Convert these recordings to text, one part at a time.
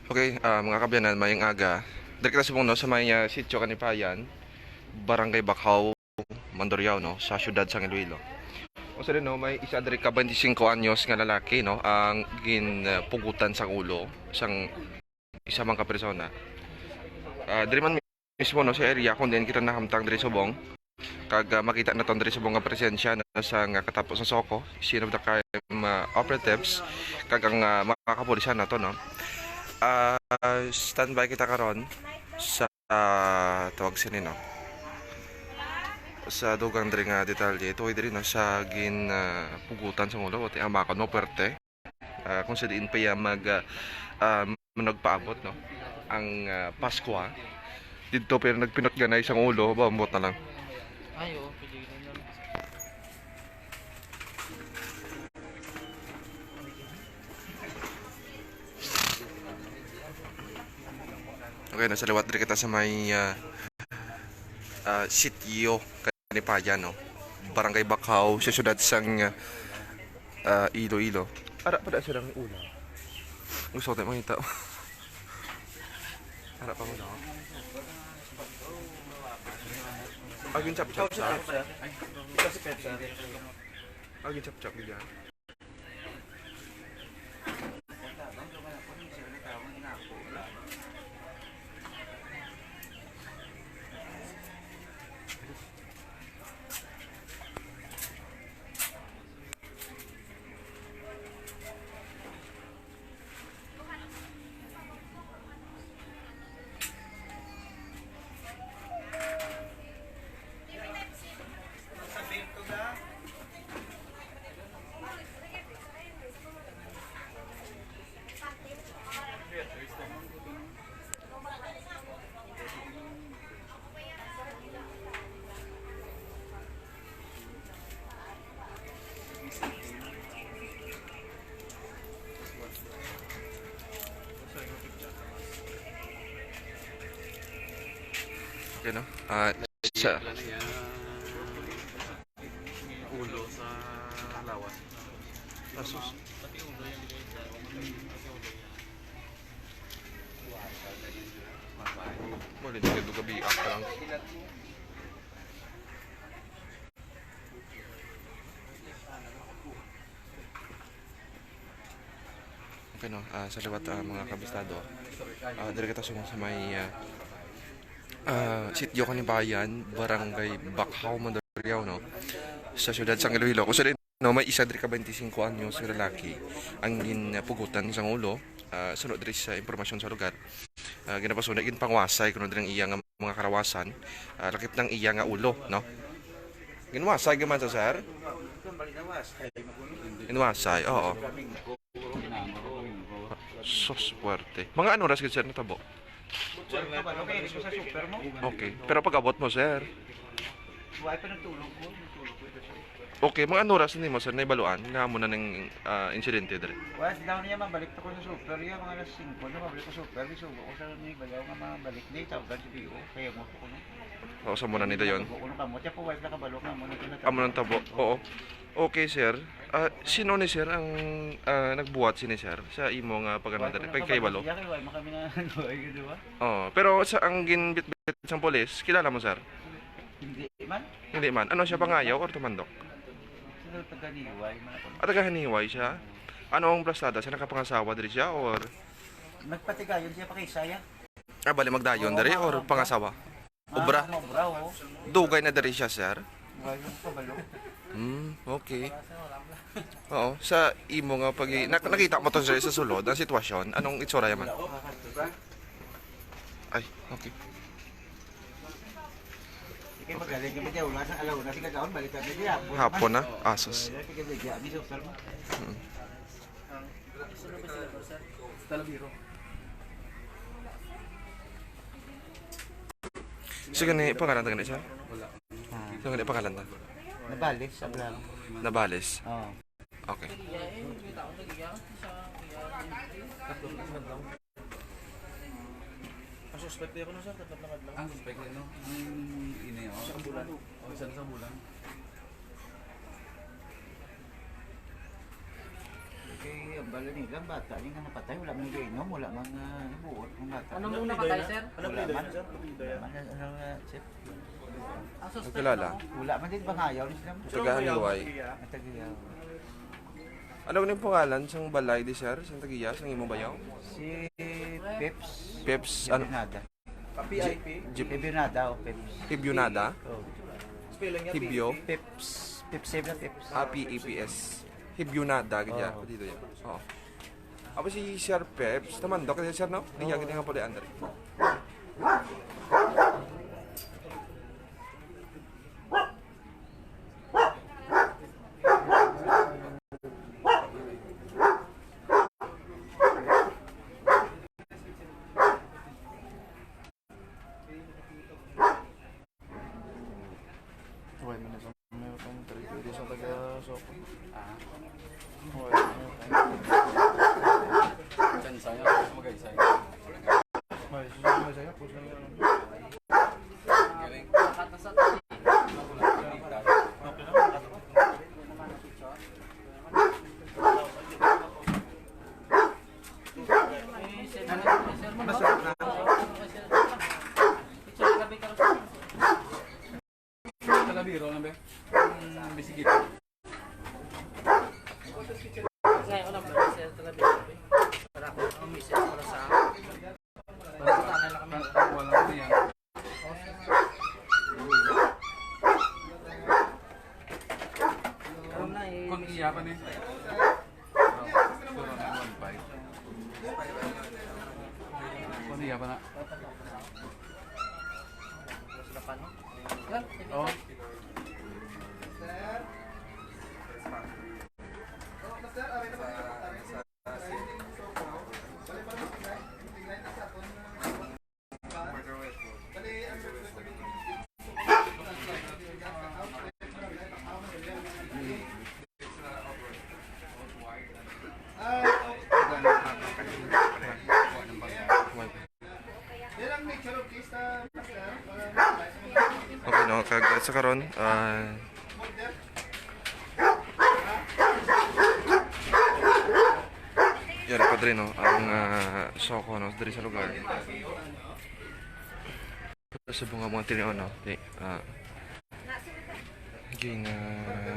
Okay, mga kabyanan, mayang aga. Dari kita subong no sa may sitio Kanipayan, Barangay Bacau, Mandurriao no, sa syudad sang Iloilo. O sa no, may isa dari ka 25 anyos nga lalaki no, ang ginpugutan sa ulo sang isa mang kapersona. Dari man mismo no sa area kung din kita nahamtang dari subong kag makita na ton dari subong nga presensya no, sa nga katapos sa Soko, scene of the crime operatives kag ang makakapulisan nato no. Standby kita karon sa tawag sini no sa dugang diri nga detalye ito ay diri no sa pugutan sa ulo at amakan no perte kung sa diin pa ya nagpaabot no ang Pasko dito pero nagpinot ganay isang ulo bambot na lang. Ayo, pwede na lang. Okay, nasa liwat diri kita sa may sitio Kanipayan no, Barangay Bacau sa syudad sang Iloilo. Ara pa da sa lang ulo. Gusto ko tayo makita. Ara pa mo na. Agin chap-chap sa. Ito si Pet, sir. Agin chap-chap diyan. Okay no. Sa Ulo sa lawas. Asus. Pati ulo yan. Boleh juga duga biak ka lang. Okay no, sa liwat mga kabistado. Diri kita sa may sitio Kanipayan, Barangay Bacau, Mandurriao no, sa syudad sang Iloilo. Kung sa no, may isa diri ka 25 anyos nga lalaki ang ginpugutan sang ulo. Sunod diri sa impormasyon sa lugar. Ginapasuna gin pangwasay kuno diri ang iya nga mga karawasan. Lakip ng iya nga ulo no. Ginwasay gaman sa sir. Ginwasay, oo. Sos puwerte. Mga ano ras gid sir natabo? Okay. Pero pag abot mo sir. Buhay pa nagtulog ko. Okay, mga ano ras ni mo sir naibaluan nga mo na ng insidente diri. Once down niya, mabalik ko sa super. Yung mga alas 5 na mabalik ko sa super. Bisugo ko sa ni balaw nga mabalik na itawagan si Dio. Kaya mo ko no. O sa mo na ni dayon. Ko no kamo. Tiya po wife na kabalo ka mo na tinatawag. Amo ng tabo. Oo. Okay sir. Sino ni sir ang nagbuhat sini sir sa imo nga pagano diri? Pag kay balo. Kaya kay kami na ano ay di ba? Oh, pero sa ang ginbitbit sang pulis, kilala mo sir? Hindi man. Hindi man. Ano siya pangayaw or tumandok? Sino taga niway man ako. Tagahaniway siya. Ano ang plastada? Siya nakapangasawa diri siya or Nagpatigayon siya pa kay Saya. bali magdayon diri or pangasawa? Obra. Obra oh. Dugay na diri siya sir. Buhay yung kabalo. Okay. Oo, sa imo nga pag nakita mo to sir sa sulod ang sitwasyon, anong itsura yaman? Ay, okay. Kaya magaling kami diya wala sa alaw na sige daon balik kami diya. Hapon na, asos. Sige diya abi sa sir mo. Talabiro. Sige ni pangalan ta siya? Sige ni pangalan ta. Nabalik sa blang. Nabales. Oo. Okay. Ang suspect ko na sir, tatap na kadlaw. Ang suspect no? Ini oh. Isang bulan. O, isang bulan. Okay, bala nila, bata, yung nga napatay, wala man giinom, wala man ibuot ng bata. Ano muna patay, sir? Ano Wala po man. sir? Pagkidaya. Chef? Ang suspect Nagkilala? mo? Wala man din bangayaw ni sila. Tagahaniway. Natagiyaw. Ano ba yung pangalan? Sang balay di sir? Sang tagiya? Sang imong bayaw? Si Peps. Peps, ano? Bernada. PIP? Jeep, Bernada o Peps. Hibyonada? Oh. Spelling niya Hibyo? Peps. Peps na Peps. P-E-P-S. Hibyonada, ganyan. Oo. Dito yan. Oo. Ako si Sir Peps, naman daw kasi sir, no? Hindi nga pala under. Huwag mo na sa mga pang territory sa taga-Soko. Diyan saya, mag-isay. May susunod na sa'yo. Puso na yun. Galing. Lahat na sa tabi. Okay lang. Eh, sir mo, no? Picture gabi ka rin. Talabiro na ba? Bisigit. Ngayon lang ba, sir, talabi gabi? Para ako ang message para sa... Para sa tanay lang kami. Wala na yan. Karoon na eh. Kung iya pa ni. Suro na 1.5. Kung iya pa na. Sila pa, no? Yan, Oh. Okay, no? Kag sa karon, yun, pa rin, no? Ang Soko, no? Dari sa lugar. Sa bunga mga tinio, no? Ging,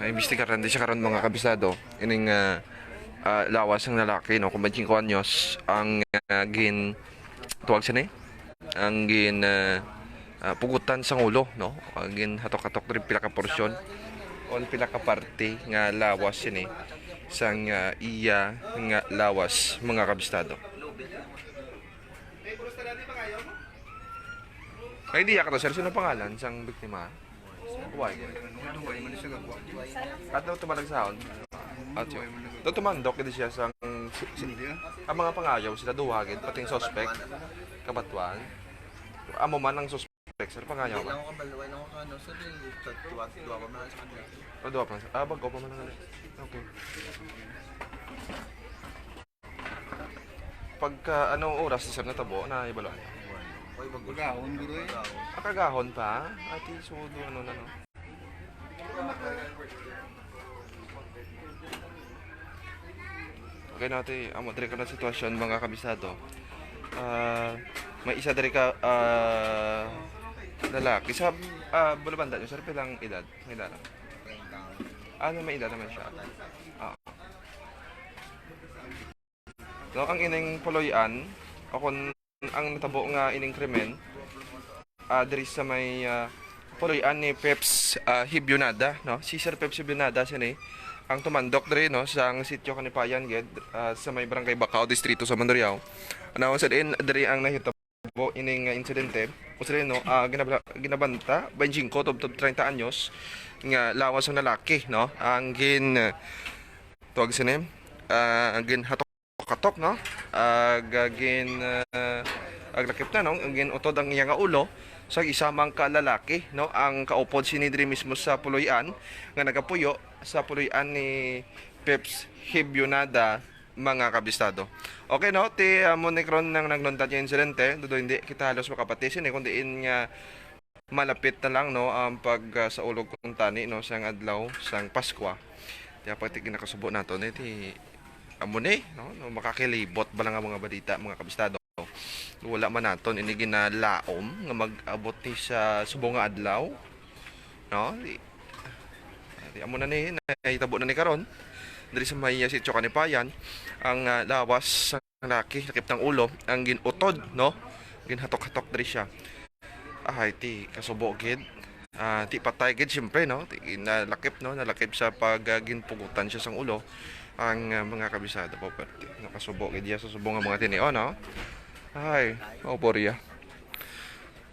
imbestigaran din siya karon mga kabisado. Ining lawas ng lalaki, no? Kung 25 anyos, ang gin, tuwag siya ni? Ang gin, pugutan sa ulo, no? Ang gin, hatok-hatok rin pila ka porsyon. O pila ka parte nga lawas yun sang iya nga lawas mga kabistado. Ay di ka to sir, sino pangalan sang biktima? Why? At daw tumalag sa on. At yun. Daw tumandok kiti siya sang ang mga pangayaw sila duwagin pating suspect kabatuan. Amo man ang suspect sir pangayaw ba? Lang ako kabalaway lang ako ano sir, tuwa pa man sa kanila. O duwa pa. Bago pa man ang okay. Pagka anong oras ni sir natabo na ibalo? Oy, bago. Pagkahon guro eh. Akagahon pa? Ati sudo ano na no? Okay natin, amo dire ka na sitwasyon mga kabisado. May isa dire ka lalaki sa bulabanda nyo sir, pilang edad? May edad lang. Ano may edad naman siya? No, ang ining puloyan, akon ang natabo nga ining krimen, diri sa may puloyan ni Peps Hibyonada, no? Si Sir Peps Hibyonada siya ni ang tumandok diri no sa ang sitio Kanipayan ged sa may barangay Bacau distrito sa Mandurriao. Ano sa din diri ang nahitabo ining insidente. Usa no ginabanta 25 tub 30 anyos nga lawas ng lalaki no. Ang gin tuwag sinem ang gin katok no agagin aglakip na no ang utod ang iya nga ulo sa isamang kalalaki no ang kaupod sinidri mismo sa puloy-an nga nagapuyo sa puloy-an ni Peps Hibyonada mga kabistado. Okay no ti monikron nang nagnuntat yung insidente do hindi kita halos makapatisin kundi in nga malapit na lang no ang pag sa ulog kong tani no sang adlaw sang Paskwa. Kaya pati ginakasubo nato ti amo ni no makakilibot ba lang ang mga balita mga kabistado. Wala man naton ini ginalaom nga mag-abot ni sa subong nga adlaw. No? Di amo na ni nahitabo na ni karon diri sa may sitio Kanipayan ang lawas sa laki sakip ng ulo ang ginutod no ginhatok-hatok diri siya. Ay ti kasubo gid. Ti patay gid syempre no ti nalakip sa pagginpugutan siya sang ulo ang mga kabisado po pati nakasubo gid sa subong nga mga tinio no. Ay, Porya.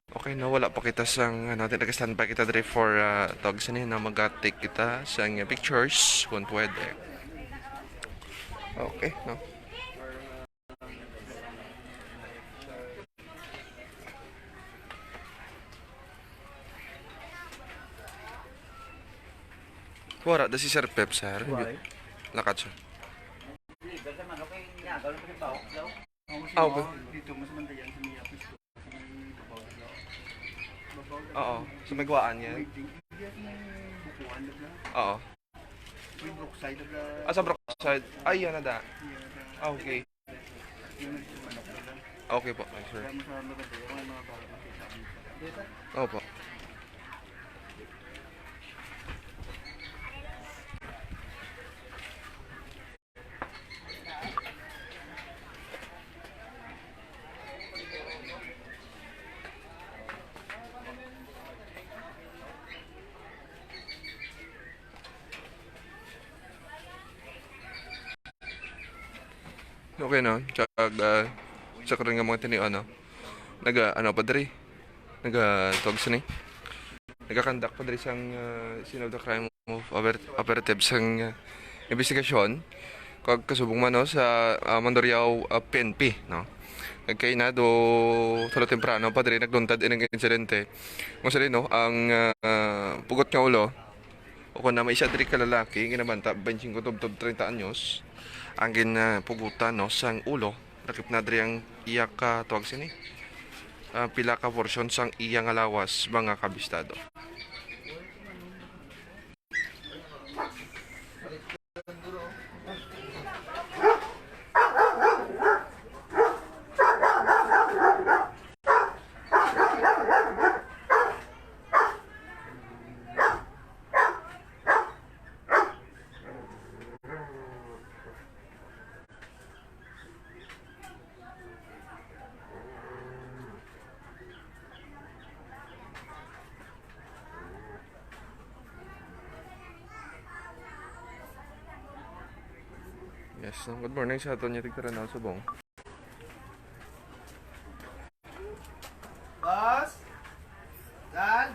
Okay na wala pa kita sang natin nag-standby kita diri for dogs ni na mag-take kita sang pictures kung pwede. Okay, no. Wala da si Sir Pep sir. Lakat siya. Kasi man okay niya, gawin ko ba daw. Okay. Dito mas mandayan sa mga apis ko. Oo. So may guwaan yan. Bukuan na. Oo. May brookside na. Sa Brookside. Ay, yan na da. Okay. Okay po. Thanks, sir. Opo. Okay no, tsaka sa karon nga mga tini ano. Ano pa diri? Tawag sa ni. Nagakandak pa diri sang scene of the crime of operative sang investigasyon kag kasubong man no sa Mandurriao PNP no. Nagkay na do tulo temprano pa diri nagduntad ining insidente. Mo sa no ang pugot nga ulo o kun na may isa diri ka lalaki ginabanta 25 to 30 anyos ang pugutan no sang ulo rakip na diri ang iya ka tuwag sini pila ka portion sang iya nga lawas mga kabistado. Yes, good morning sa aton niya tigtaran na subong. Boss! Dan!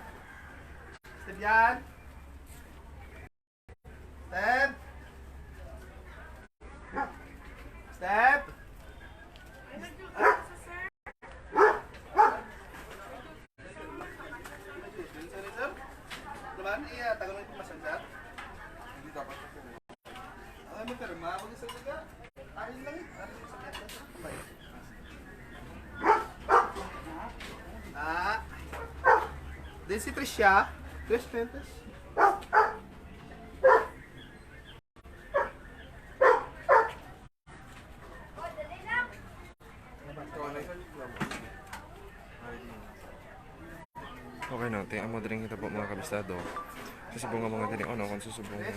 Step yan! Step! Step! Diba? Iya, tagal mo yung masanda. Hindi dapat ako. Ano pero mabag sa liga? Arin lang eh. Arin sa liga. Din si Tricia. Trish Pentes. Okay no, tingnan mo din kita po mga kabistado. Susubong nga mga tini ano kung susubong nga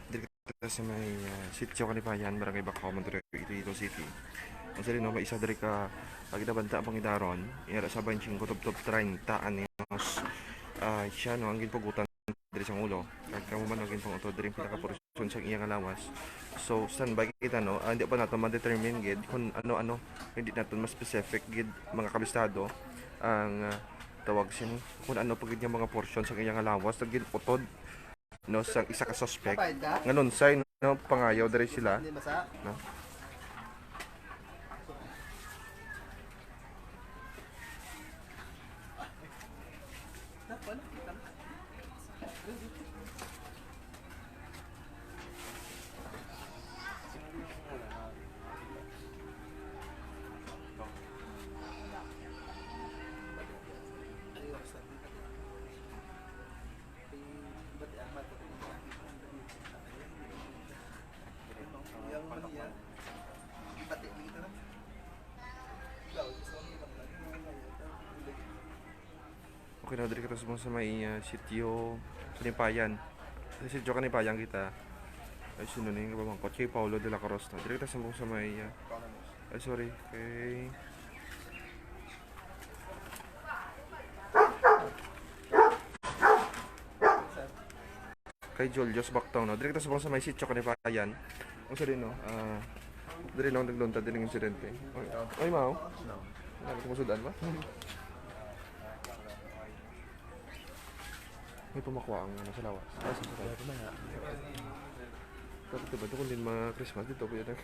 diri kita sa may sitio Kanipayan, Barangay Bacau, Mandurriao, Iloilo City. Ang sali no, may isa diri ka pagidabanta ang pangidaron, ira sa 25 to 30 anyos. Siya no ang ginpugutan diri sa ulo. Kag kamo man ang ginpangutod diri pila ka portion sa iyang lawas. So standby kita no, hindi pa nato ma-determine gid kung ano-ano, hindi nato mas specific gid mga kabistado ang tawag sin kung ano pagid nga mga portion sa iyang lawas sa ginutod no sa isa ka suspect nganon sign no pangayaw diri sila Hindi masa. no. Okay na, diri kita sa may sitio Kanipayan. Sa sitio Kanipayan kita. Ay, sino na yung kabamangkot? Kay Paulo de la Costa. Diri kita sa may... ay, sorry. Kay Julius Bactao, no? Diri kita sa may sitio Kanipayan. Ang sorry, no? Diri lang naglunta din ng insidente. Ay, mao? No. Kumusudan ba? May pumakwa ang sa lawas. Ay, sa lawas. Pero diba, ito kung din mga Christmas dito, kuya na.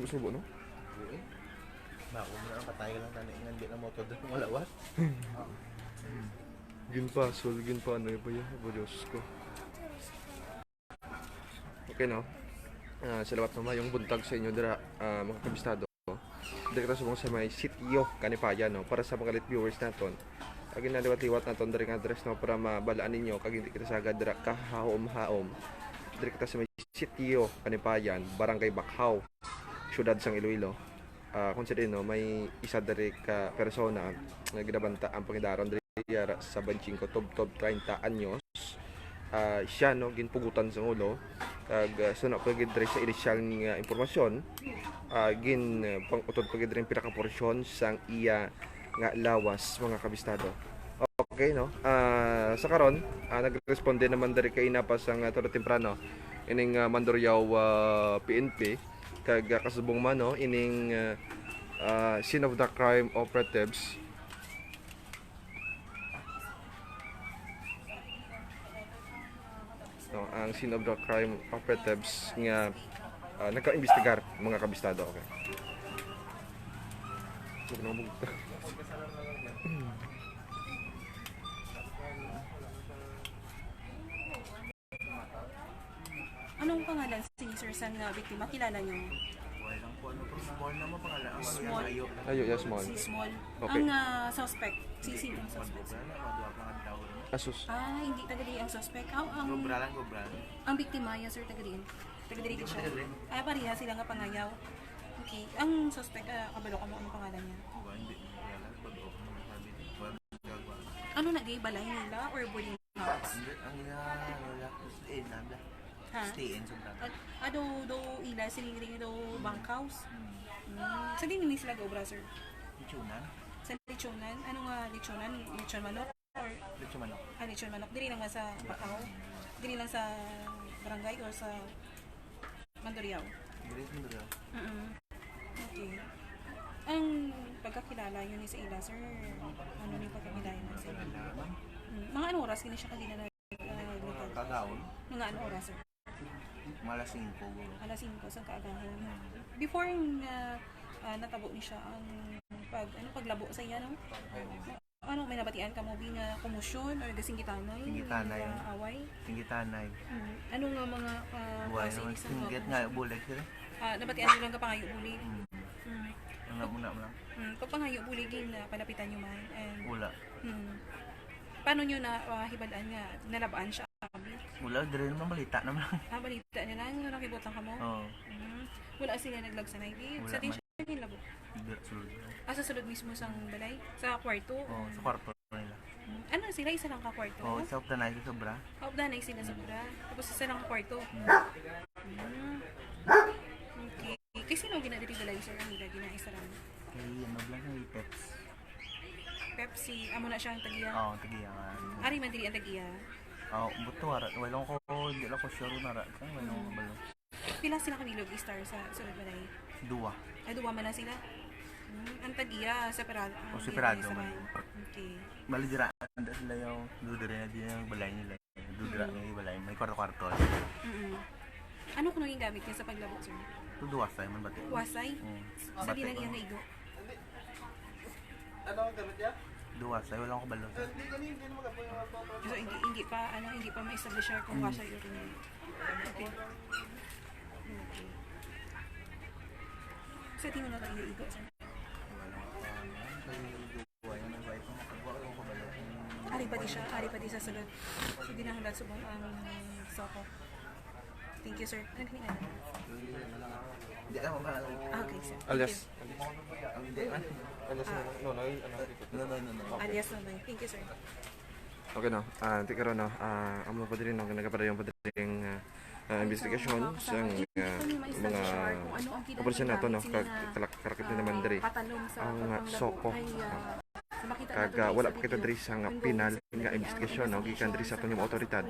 Subo, no? Bako mo na ang patay lang na hindi na motor doon malawas. Ginpasol, ginpaano ba yan? Aba, Diyos ko. Okay, no? Salawat naman yung buntag sa inyo dira, mga kabistado. Dito kita sa may sitio Kanipayan, no? Para sa mga lit viewers naton. Kag ginaliwat-liwat naton diri nga address, no? Para mabalaan ninyo kag hindi kita sagad dira kahaom-haom. Dito kita sa may sitio Kanipayan, Barangay Bakhaw, siyudad sang Iloilo. Kung sa din, no, may isa dari ka persona nga ginabanta ang pangidaron diri sa Banchingko tob 30 anyos. Siya, no, ginpugutan sa ulo kag sunod pagid diri sa inisyal nga impormasyon, pang-utod pagid diri pinaka porsyon sang iya nga lawas, mga kabistado. Okay, no? Sa karon, nagresponde naman dari kay inapas ang todo temprano ining Mandurriao PNP kag kasubong man, no, ining scene of the crime operatives. No, ang scene of the crime operatives nga nagka-imbestigar, mga kabistado. Okay. Anong pangalan si Sir San na biktima? Kilala niyo? Walang po ano po, small naman pangalan. Ang Small. ayo. Ayo, yes, small. Si Small. Okay. Ang suspect. Si sino ang suspect? Wala na, madua pa nga tao. Asus. Hindi taga-di ang suspect. Gobra lang, gobra. Ang biktima, yes sir, taga-di. Taga-di din siya. Pareha sila nga pangayaw. Okay. Ang suspect, kabalo ka mo, anong pangalan niya? Diba, hindi. Wala, bago ako naman sabi. Wala, gagawa. Ano nagay balay nila or boarding house? Hindi, ang wala. Stay in, nabla. Ha? Stay in, sobrang. Do ila, siniring do bank house? Sa din ni sila go, sir? Lechonan? Sa lechonan? Ano nga lechonan? Lechon manok? Or Lechon manok. lechon manok? Dili lang nga sa Bacau? Dili lang sa barangay or sa Mandurriao? Dili, hindi daw. Okay. Ang pagkakilala yun ni sa ila, sir, ano ni pagkakilala yun sa ila? Mga anong oras kini siya kanina na lugar? Kagaon. Mga anong oras, sir? Malasing po, guro. Alas 5 sa kaagahan. Before natabo ni siya ang paglabo sa iya, no? Ano, may nabatian ka mo nga kumusyon or gasinggitanay? Singgitanay. Away? Singgitanay. Ano nga mga Buhay klase naman. ni sa Singgit nga, bulag sila. nabatian nyo lang ka pangayo bulig? Muna mo lang. Pag pangayo bulig yun, palapitan nyo man. And, Wala. paano nyo na hibalaan nga nalabaan siya? Wala, dili naman balita naman. Balita nila, yung nakibutan ka mo? Oo. Wala sila naglagsanay. Wala Sa din man. siya nilabo. Hindi, sulod. Sa sulod mismo sang balay? Sa kwarto? Oo, sa kwarto nila. Ano sila? Isa lang ka kwarto? Oo, sa uptanay sa sobra. Kaupdanay sila sa bura. Tapos isa lang ka kwarto? Okay. Kaya sino ginadiri balay sir? Ang ginaisa lang? Kaya ano lang yung Peps. Pepsi. Amo na siya ang tagiya? Oo, tagiya nga. Ari man diri ang tagiya? Oo, buto wala. Walang ko, hindi lang ko sure na ra. Saan walang ko balo? Pila sila kamilog star sa sulod balay? Dua. Ay, duwa man na sila? Ang tagiya, separado. O, separado Isa man. lang. Okay. Bali dira, anda sila yung dudira na din yung balay nila. Dudira na yung balay. May kwarto-kwarto. Ano kung naging gamit niya sa paglabo, sir? Ito dua sa man bati. Wasay? Sa Bati. dinang iyang naigo? Ano ang gamit niya? Dua sa walang ko balo. Hindi naman ka po yung magpapalala. So, hindi pa ma-establish kung wasay yun. Okay. Okay. Sa tingin mo na tayo igo, sir? Dua yung may wife mo. Magkagawa ko balo. Ari pa di sa sulod. Hindi na hanggang subong ang soko. Thank you, sir. Ano kami nga? Hindi alam mo ba? Okay, sir. Thank Alias. Hindi man. Alias no, no, No. Alias Nonoy. Thank you, sir. Okay no. Ti karon no. Amo pa din no nagapadayong pa din investigasyon sa mga operasyon nato no karakit na naman diri ang soko kag wala pa kita diri sa pinal nga investigasyon no gikan diri sa atong mga otoridad.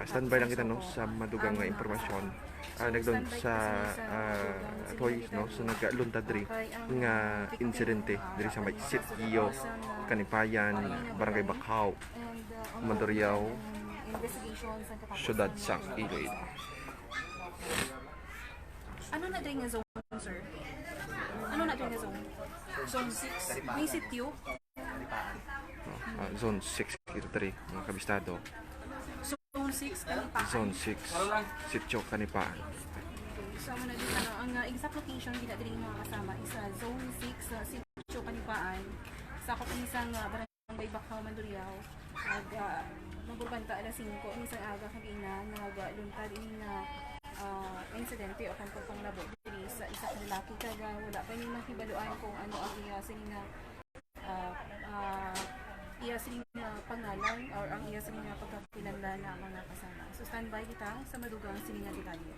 Standby lang kita no sa madugang nga impormasyon nagdon sa toys no sa nagaluntad diri nga insidente diri sa may sitio Kanipayan, Barangay Bakhaw, Mandurriao, Syudad sang Iloilo. Ano na din nga zone, sir? Ano na din nga zone? Zone 6? May sityo? Zone 6 kita diri mga kabistado. Zone 6, Kanipaan. Zone 6 Sitio Kanipaan. So, ano na din, ang exact location gina din mga kasama is Zone 6, Sitio Kanipaan. Sa ako isang Barangay Bakhaw, Mandurriao. Nagbubanta alas 5, isang aga kagina, nagluntad ini na insidente o kung panglabo diri sa isa ka lalaki kaga wala pa ni makibaluan kung ano ang iya sining pangalan or ang iya sining pagkakilanlan na mga kasama. So standby kita sa madugang sining detalye.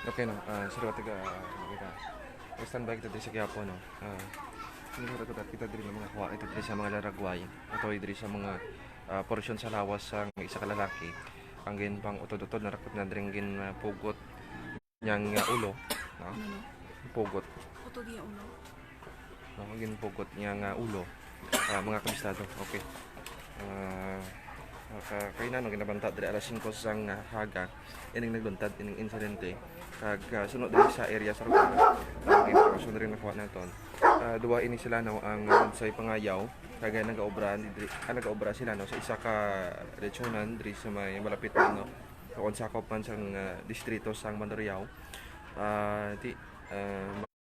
Okay no, sir watiga kita. Standby kita diri sa gyapon no. Hindi kita diri ng mga kuha kita diri sa mga laragway atau diri sa mga porsyon sa lawas sang isa ka lalaki. Ang gin pang utod-utod na rakot na diri gin pugot yang ulo, no? Pugot. Uto diya ulo. No, gin pugot yang ulo. Mga kabistado. Okay. Kaya na ginabanta diri alas 5 sang haga ining nagluntad ining insidente kag sunod diri sa area sa Rugano ang impormasyon rin nakuha naton duwa ini sila no ang say pangayaw kag nagaobra sila no sa isa ka regionan diri sa may malapit no kung sakop man sang distrito sang Mandurriao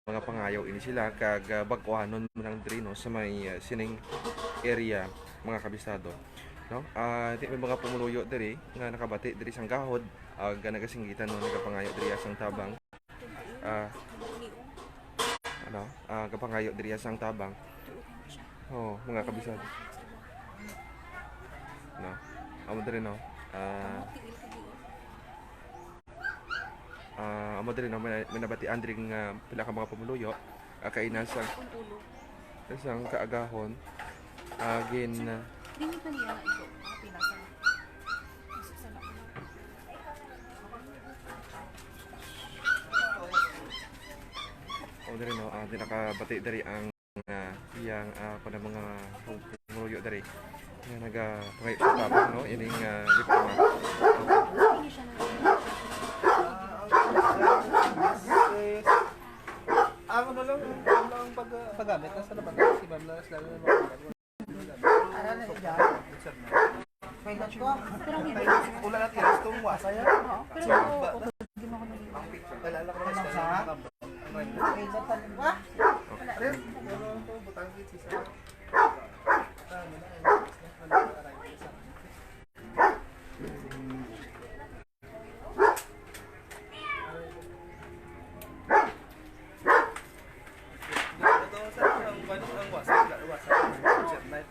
mga pangayaw ini sila kag bagkuhanon man diri no sa may sining area mga kabisado no di may mga pumuluyo diri nga nakabati diri sang gahod nagasingitan no nagapangayo diri sang tabang kapangayo diri sang tabang mga kabisado no amo diri no amo diri no may nabatian diri nga pila ka mga pumuluyo kaina sang kaagahon gin Dili pa niya ito, pila sa diri no di nakabati diri ang iyang kada mga pumuloyo diri nga nagapangayo sa tabang no ining biktima Hindi siya Ako na lang, ang paggamit nasa laban si Bablas lalo na mga Pero ang hindi. Ulan natin yan. Itong wasa yan. Oo, pero ako ginawa ko na dito. Dalala ko naman sa Rin, butang kitsi sa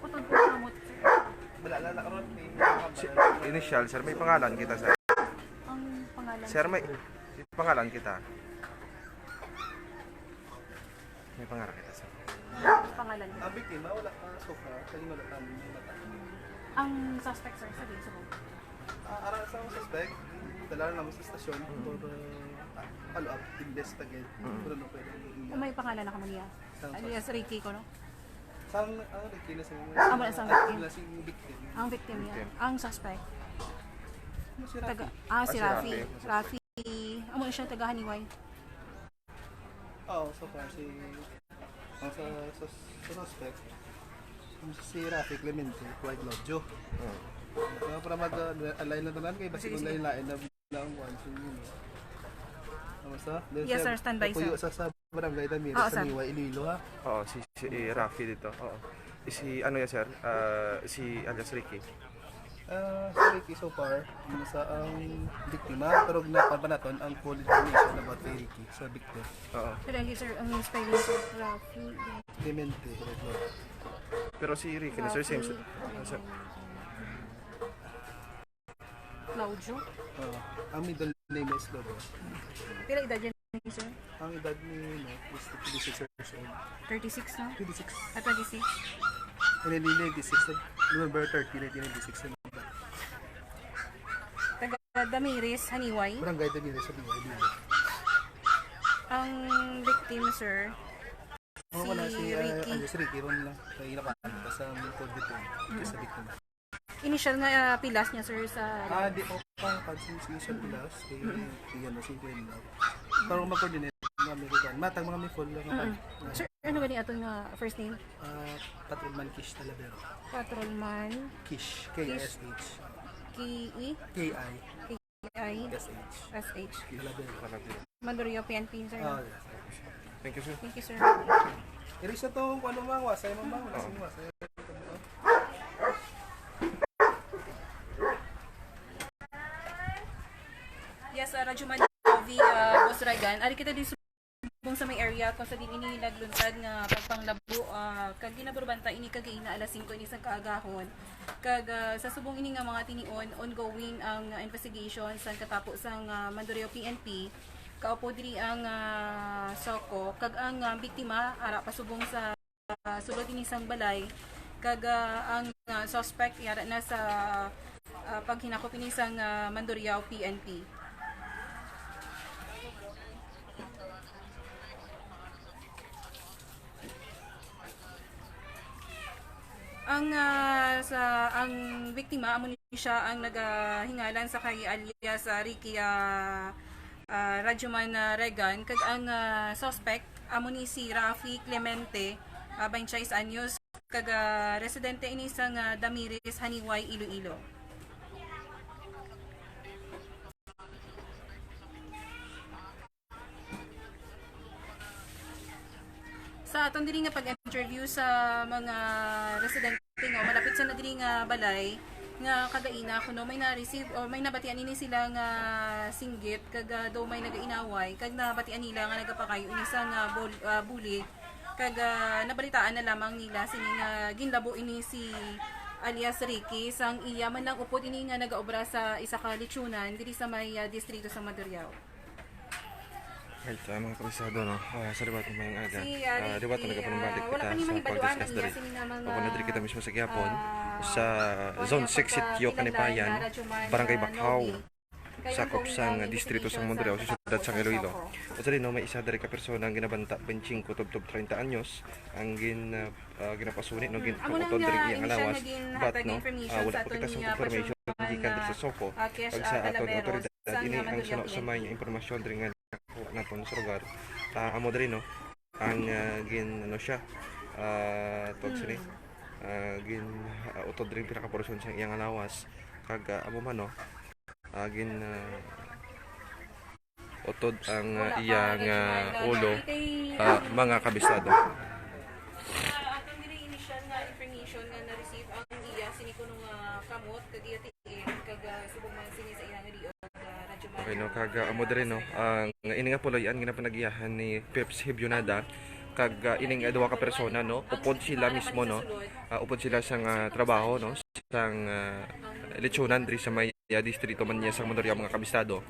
Putod ko kamot. Initial, sir, may pangalan kita, sir. Ang pangalan. Sir, may pangalan kita. May pangalan kita, sir. Pangalan. Ang biktima, wala pa sofa. Kaya wala pa mata. Ang suspect, sir, sabihin sa mo. Aral sa mga suspect, dala namin sa stasyon for follow-up, investigate. Pero no pwede. Kung may pangalan na ka mo niya. Alias Ricky ko, no? Sang ano rin sa mga Wala sa victim. Wala si victim. Ang victim niya. Ang suspect. Ano si Taga, Rafi? si si Rafi. Rafi. Rafi. Amo na siya taga Haniway. Oo, so far si sa suspect si Rafi Clemente, White Lodjo. Kaya para mag-align na tanan kay basi kung lain na lang one so yun. Kamusta? Yes, sir. Stand by, sir. Puyo sa barangay Damiri Oo, sa sir. Niwa, Iloilo ha. Oo, si Rafi dito. Oo. Si ano yan, sir? Si alias Ricky. Si Ricky so far, sa ang biktima, pero napapanaton ang full information about kay Ricky sa victim. Oo. Pero hindi, sir, ang spelling sir, Rafi. Clemente, White Lodjo. Pero si Ricky, na sir, same. Sir. Claudio. Ang middle name is Lobo. Pila edad yan, sir? Ang edad ni is 26 years old. 36 na? 26. 26. And then 96, November 30, 1996. Taga Damiris, Haniway. Barangay Damiri sa Niwa, Iloilo. Ang victim, sir, Mga wala si Ricky. Si Ricky ron lang. Kaya nakakanta sa code dito. Sa biktima. Initial nga pilas niya, sir, sa... Di ko pang pansin si Sean Pilas. Kaya ano, si Gwen lang. Para mag-coordinate ng American. Matang mga may full lang. Sir, ano ba niya ato nga first name? Patrolman Kish Talavero. Patrolman, Kish. K-I-S-H. K-E, K-I. K-I-S-H. S-H. Talavero. Mandorio, PNP, sir. Ah, Thank you, sir. Thank you, sir. Iris na to kung ano mga wasay mo ba? Wala sing wasay. Yes, Radyo Manovi, Boss Regan. Ari kita din subong sa may area kung sa din ini nagluntad nga pagpanglabo kag ginaburbanta ini kag ina alas 5 ini sa kaagahon. Kag sa subong ini nga mga tinion ongoing ang investigation sa katapos sang Mandurrio PNP. Kaupo diri ang Soko kag ang biktima ara pasubong sa sulod ini sang balay kag ang suspect yara na sa paghinakop ini sang Mandurriao PNP. Ang biktima amo ni siya ang nagahingalan sa kay alias Ricky Rajuman Regan kag ang suspect amo ni si Rafi Clemente 26 anyos kag residente ini sa Damiris Haniway Iloilo. Sa aton diri nga pag-interview sa mga residente nga malapit sa diri nga balay nga kagaina kuno may na-receive o may nabatian ini sila nga singgit kag daw may nagainaway kag nabatian nila nga nagapakayo ini sa nga bully kag nabalitaan na lamang nila sini nga ginlabo ini si alias Ricky sang iya man lang upod ini nga nagaobra sa isa ka lechonan diri sa may distrito sa Mandurriao. Right, mga kabisado, no? Sa liwat ng mayang aga. Si Liwat na nagpanumbalik wala kita pa ni sa mahibaluan pag-discuss niya dari. sini nga mga Ako na diri kita mismo sa Gyapon, sa kuwan Zone niya 6 Sitio pagka Kanipayan, kinahanglan, Radyoman, Barangay Bakhaw, Kaya sakop ang sang going distrito investigation sang Mandurriao, sa syudad sang Iloilo. Soko. At rin, no, may isa dari ka persona ang ginabanta 25 tubtob 30 anyos ang ginapasuni no Amo na ginpakutod nga, diri iyang initial alawas naging but hatag no information wala sa pa kita aton sa niya, information Patrolman, gikan diri sa Soko Kesh pag sa aton Talavero, otoridad sa ini ang Mandurriao sa may PNP. impormasyon diri nga nakuha naton sa lugar amo diri no ang gin ano siya tawag sini gin utod diri pinakaporasyon sa iyang alawas kag amo man no agin utod ang iyang ulo mga kabisado. Atong diri initial nga information nga na-receive ang iya sini kuno nga kamot kag iya tiin kag subong man sini sa iyang rio radyo man. Okay no kag amo diri no ang ini nga puloy-an ginapanagiyahan ni Peps Hibyonada kag ining duha ka persona no upod sila mismo no upod sila sang trabaho no sang lechonan diri sa may distrito man niya sang Mandurriao mga kabisado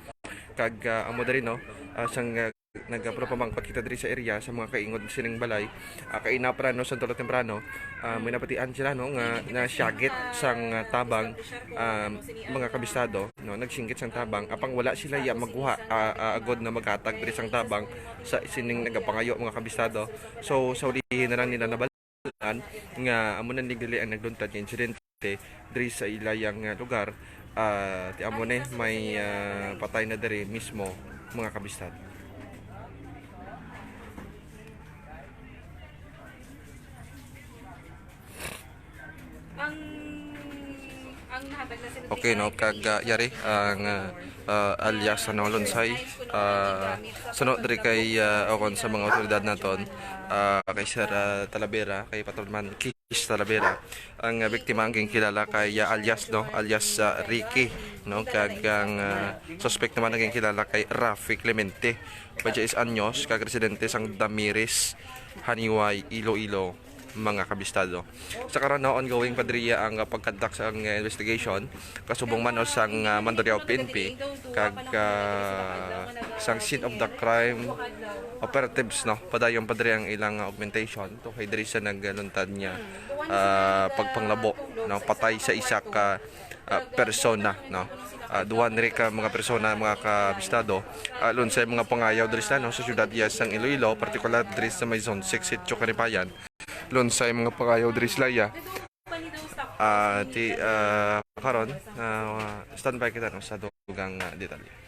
kag amo diri no sang nagpropamangkot kita diri sa area sa mga kaingod sining balay kainapra no sa tulo temprano may napatian sila no nga na syagit sang tabang mga kabisado no nagsinggit sang tabang apang wala sila ya magguha agod na maghatag diri sang tabang sa sining nagapangayo mga kabisado so sa ulihin na lang nila nabalaan nga amo nang ligdili ang nagduntad nga insidente diri sa ilayang lugar ti amo may patay na diri mismo mga kabisado. Ang nahatag na sila Okay no kag yari ang alias ano Lonsay sunod diri kay okon sa mga otoridad naton kay Sir Talavera kay Patrolman Kis Talavera ang biktima ang kilala kay alias no alias Ricky no kag ang suspect naman ang kilala kay Rafi Clemente 26 anyos kag residente sang Damiris Haniway Iloilo mga kabistado. Sa karon no ongoing padriya ang pagkandak sa investigation kasubong man sang Mandurriao PNP kag sang scene of the crime operatives no padayon padri ang ilang augmentation to kay diri sa nagluntad niya pagpanglabo no patay sa isa ka persona no duwan ri ka mga persona mga kabistado alon sa mga pangayaw diri sa no sa syudad sang Iloilo partikular diri sa may zone 6 Sitio Karipayan lon sa mga pangayaw diri sa laya karon standby kita no sa dugang detalye.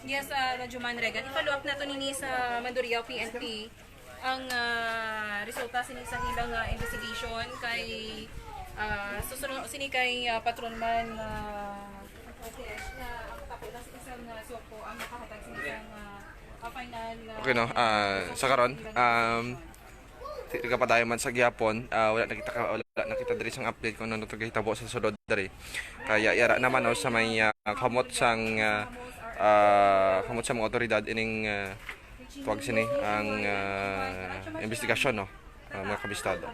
Yes, Radyo Manregan. I-follow up nato nini sa Mandurriao PNP ang resulta sini sa ilang investigation kay susunod sini kay patrolman okay na ang tako lang sa isang soko ang nakahatag sini sa final Okay no sa karon ka padayon man sa gihapon wala nakita diri sang update kung ano tagahitabo sa sulod diri kaya yara naman no sa may kamot sang kamot sa mga otoridad ining tuwag sini ang investigasyon no mga kabistado.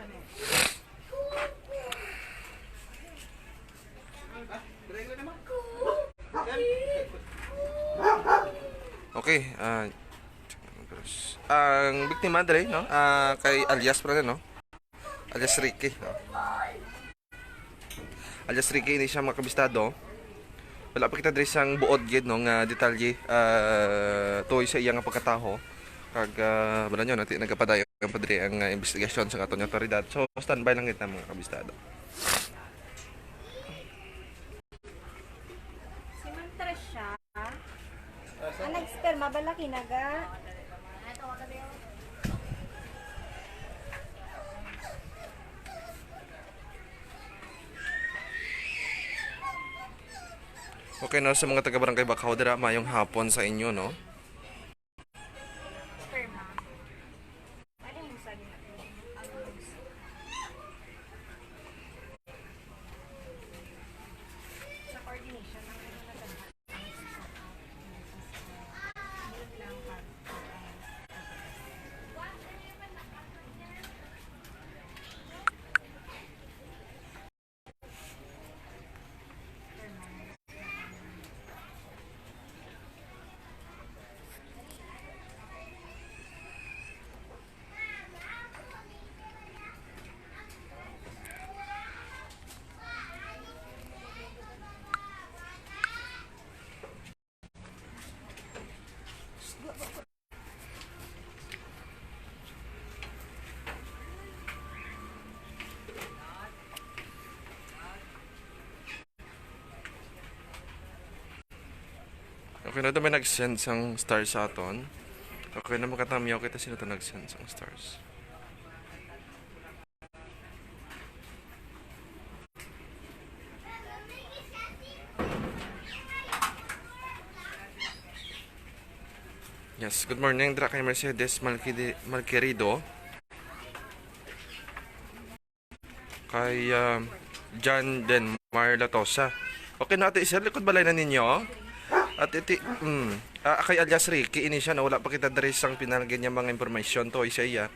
Okay ang biktima diri no kay alias pala no alias Ricky no? Alias Ricky ini siya mga kabistado. Wala pa kita diri sang buod gid no nga detalye toy sa iyang pagkataho kag wala nyo natin nagapadayon ang padri ang investigasyon sa katon otoridad so standby lang kita mga kabistado. Si Mantresya ang nag-sperma balaki naga Okay no sa mga taga Barangay Bacau dira mayong hapon sa inyo no. sperma. Ano yung sabi natin? Sa coordination ng ano na lang. Yun lang pag Okay na ito may nag-send sang stars sa aton. Okay na makatamyaw kita sino ito nag-send sang stars. Yes, good morning. Dra kay Mercedes Malquerido. Kay John Denmar Latosa. Okay na ate, sir, likod balay na ninyo. At iti, kay alias Ricky, ini siya na wala pa kita dere sang pinalagyan niya mga information to isa iya.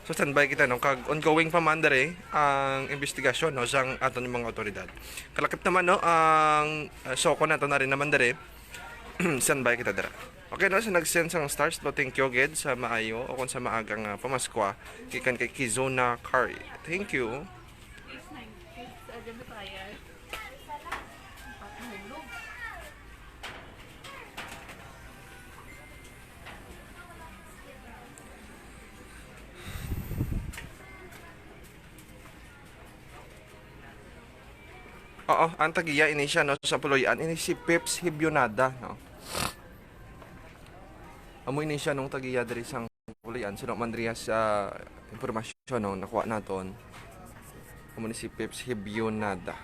So standby kita no, kag ongoing pa man dere ang investigasyon no sang aton mga otoridad. Kalakip naman no ang soko nato na rin naman dere. Standby kita dere. Okay no, so nag-send sang stars no, thank you gid sa maayo o kung sa maagang pamaskwa kikan kay Kizona Kari. Thank you. Oo, ang tagiya ini siya no sa Puloyan ini si Peps Hibyonada no. Amo ini siya nung tagiya diri sang Puloyan sino man diri sa impormasyon no nakuha naton. Amo ni si Peps Hibyonada.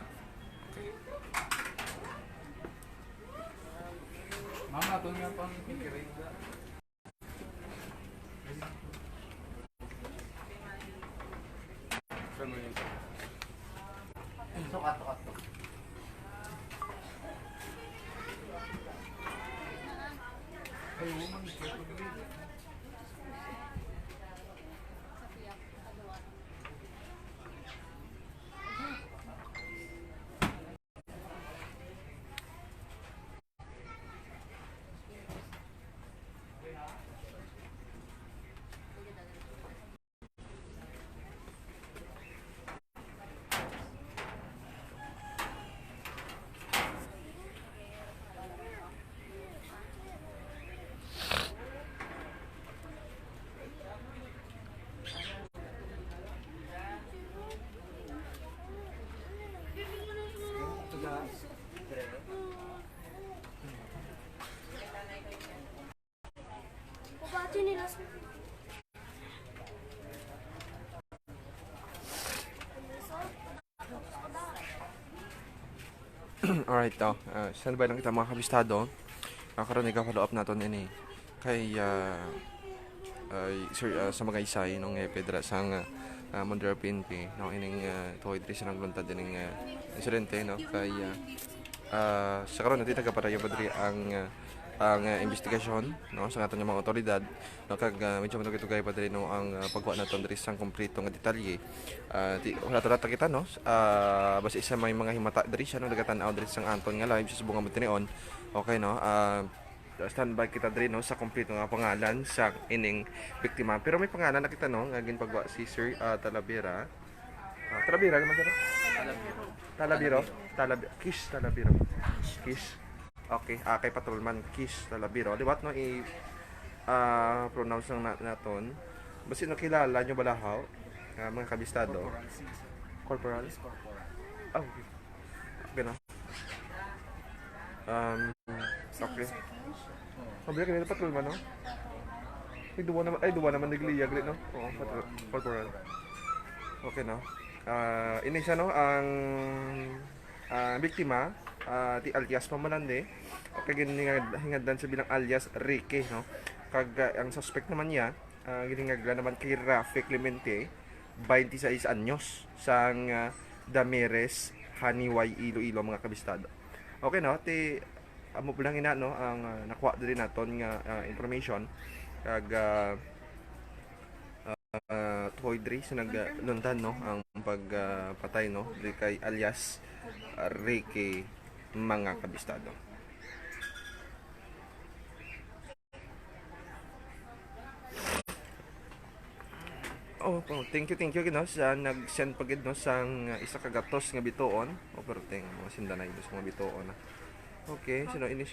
Mama, ito nga pang pinkirin. Alright, standby lang kita mga kabistado. Karon i-follow up naton ini kay sir sa mga isay nung Pedra sang Mondra PNP no ining tuoy diri sa nagluntad ining insidente no kay sa karon natin tagapadayon pa diri ang investigasyon no sa aton mga otoridad no kag medyo matugay pa diri no ang pagkuha naton diri sang kompleto nga detalye wala ta kita no base sa may mga himata diri siya no nagatan-aw diri sang Anton nga live sa subong Monteneon okay no standby kita diri no sa kompleto nga pangalan sa ining biktima pero may pangalan na kita no nga ginpagwa si Sir Talavera Talavera man dira Kiss Talavera Kiss. Okay, kay Patrolman Kiss Talavero. Liwat no pronounce ng naton. Basta nakilala nyo balahaw mga kabistado. Corporal. Oh, okay. Okay na. Okay. Sabi ka Patrolman no? Duwa naman nagliyag no? Oo, Corporal. Okay no. Ini siya no ang biktima ti alias Pamalande o kag hingagdan sa bilang alias Ricky no kag ang suspect naman niya giningagla naman kay Rafi Clemente 26 anyos sang Dameres Haniway Iloilo mga kabistado. Okay no ti amo lang ina no ang nakuha diri naton nga information kag tuhoy diri sa nagluntan no ang pagpatay no diri kay alias Ricky mga kabistado. Thank you no sa nag-send pagid no sang isa ka gatos nga bituon o perteng mga sindanay dos mga bituon. Okay, sino ini?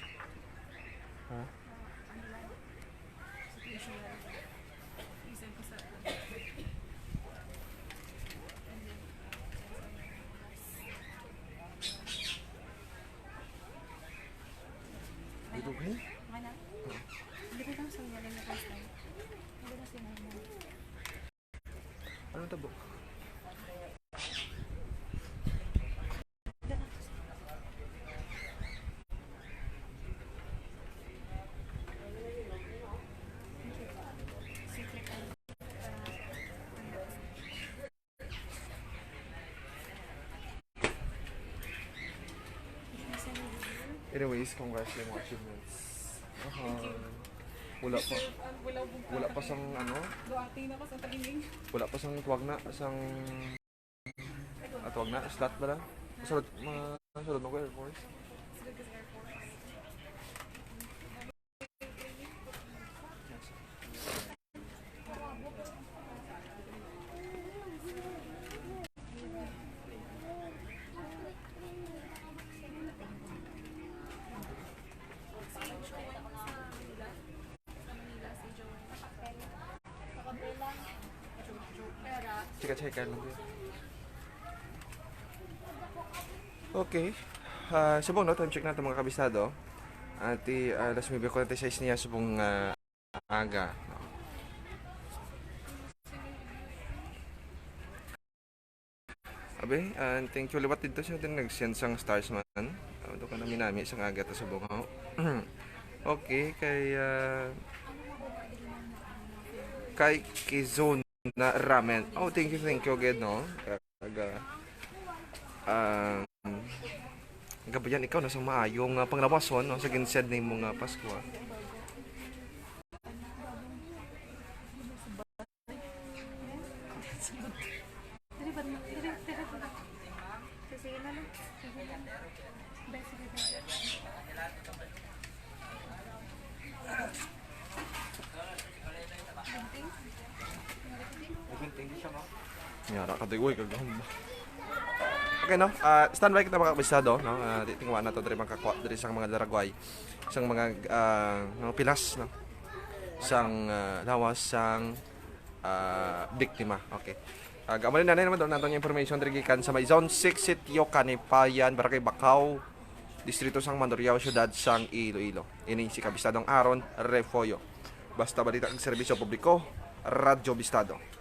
Ha? Okay na? Hindi ko lang sa mga na custom. Hindi na sinabi mo. Ano tabo? Anyways, congrats yung mga achievements. Wala pa. Wala pa sang ano? Duating na ko sa tagining. Wala pa sang tuwag na. Sang... tuwag na? Slot ba lang? Masulod mo ko Air Force. Chika-chika lang din. Okay. Subong no, time check natin mga kabisado. Ati alas 9:46 niya subong aga. No? Abe, thank you liwat dito siya din nag-send sang stars man. Ito ka namin nami sang aga ta subong ho. Okay, kay Kizone na ramen. Oh, thank you again, no? Gabayan ikaw nasa maayong panglawason no sa ginsed na imong Pasko. Sige na lang. Sige na lang. Yara ka uy kagamba. Okay no, standby kita mga kabisado no. Tingwa na to diri makakuha diri sang mga laragway, sang mga pilas no. Sang lawas sang biktima. Okay. Gamalin na naman nato yung information diri gikan sa may Zone 6 Sitio Kanipayan, Barangay Bacau, Distrito sang Mandurriao, Syudad sang Iloilo. Ini si Kabisadong Aaron Refoyo. Basta balita ang serbisyo publiko, Radyo Bistado.